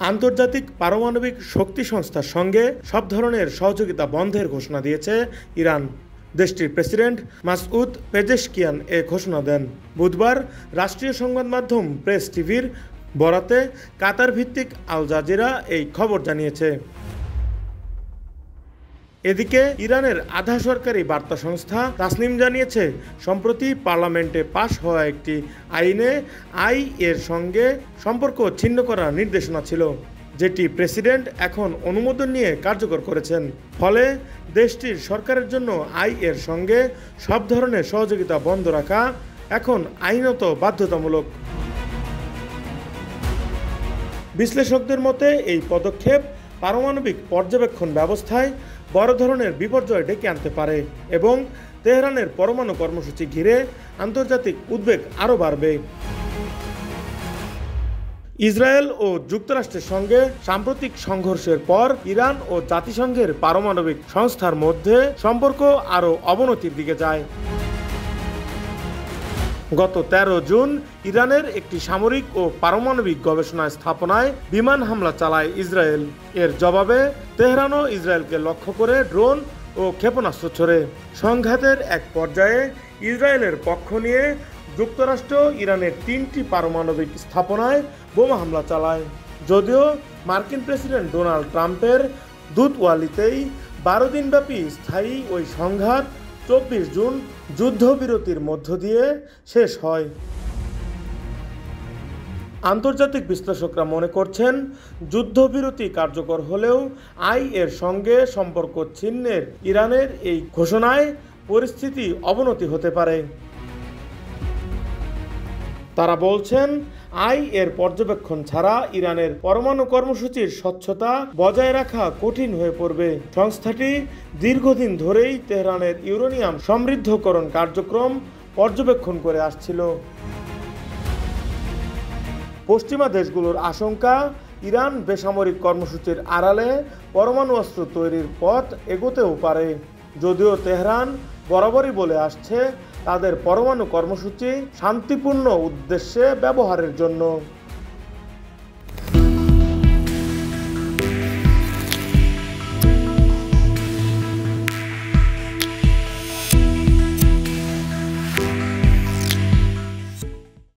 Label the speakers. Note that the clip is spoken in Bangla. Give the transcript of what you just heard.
Speaker 1: আন্তর্জাতিক পারমাণবিক শক্তি সংস্থার সঙ্গে সব ধরনের সহযোগিতা বন্ধের ঘোষণা দিয়েছে ইরান। দেশটির প্রেসিডেন্ট মাসউদ পেজেশকিয়ান এ ঘোষণা দেন। বুধবার রাষ্ট্রীয় সংবাদ মাধ্যম প্রেস টিভির বরাতে কাতার ভিত্তিক আল জাজিরা এই খবর জানিয়েছে। এদিকে ইরানের আধা সরকারি বার্তা সংস্থা তাসনিম জানিয়েছে, সম্প্রতি পার্লামেন্টে পাশ হওয়া একটি আইনে এর সঙ্গে সম্পর্ক ছিন্ন করার নির্দেশনা ছিল, যেটি প্রেসিডেন্ট এখন অনুমোদন নিয়ে কার্যকর করেছেন। ফলে দেশটির সরকারের জন্য এর সঙ্গে সব ধরনের সহযোগিতা বন্ধ রাখা এখন আইনত বাধ্যতামূলক। বিশ্লেষকদের মতে এই পদক্ষেপ পারমাণবিক পর্যবেক্ষণ ব্যবস্থায় বড় ধরনের বিপর্যয় ডেকে আনতে পারে এবং তেহরানের পরমাণু কর্মসূচি ঘিরে আন্তর্জাতিক উদ্বেগ আরও বাড়বে। ইসরায়েল ও যুক্তরাষ্ট্রের সঙ্গে সাম্প্রতিক সংঘর্ষের পর ইরান ও জাতিসংঘের পারমাণবিক সংস্থার মধ্যে সম্পর্ক আরও অবনতির দিকে যায়। গত 13 জুন ইরানের একটি সামরিক ও পারমাণবিক গবেষণা স্থাপনায় বিমান হামলা চালায় ইসরায়েল। এর জবাবে তেহরানও ইসরায়েলকে লক্ষ্য করে ড্রোন ও ক্ষেপণাস্ত্র ছোড়ে। সংঘাতের এক পর্যায়ে ইসরায়েলের পক্ষ নিয়ে যুক্তরাষ্ট্র ইরানের 3টি পারমাণবিক স্থাপনায় বোমা হামলা চালায়। যদিও মার্কিন প্রেসিডেন্ট ডোনাল্ড ট্রাম্পের দূতওয়ালিতেই 12 দিনব্যাপী স্থায়ী ওই সংঘাত 24 জুন যুদ্ধবিরতির মধ্য দিয়ে শেষ হয়। আন্তর্জাতিক বিশ্লেষকরা মনে করছেন, যুদ্ধবিরতি কার্যকর হলেও এর সঙ্গে সম্পর্ক ছিন্নের ইরানের এই ঘোষণায় পরিস্থিতি অবনতি হতে পারে। তারা বলছেন, এর পর্যবেক্ষণ ছাড়া ইরানের পরমাণু কর্মসূচির স্বচ্ছতা বজায় রাখা কঠিন হয়ে পড়বে। সংস্থাটি দীর্ঘদিন ধরেই তেহরানের ইউরেনিয়াম সমৃদ্ধকরণ কার্যক্রম পর্যবেক্ষণ করে আসছিল। পশ্চিমা দেশগুলোর আশঙ্কা, ইরান বেসামরিক কর্মসূচির আড়ালে পরমাণু অস্ত্র তৈরির পথ এগোতেও পারে। যদিও তেহরান বরাবরই বলে আসছে তাদের পরমাণু কর্মসূচি শান্তিপূর্ণ উদ্দেশ্যে ব্যবহারের জন্য।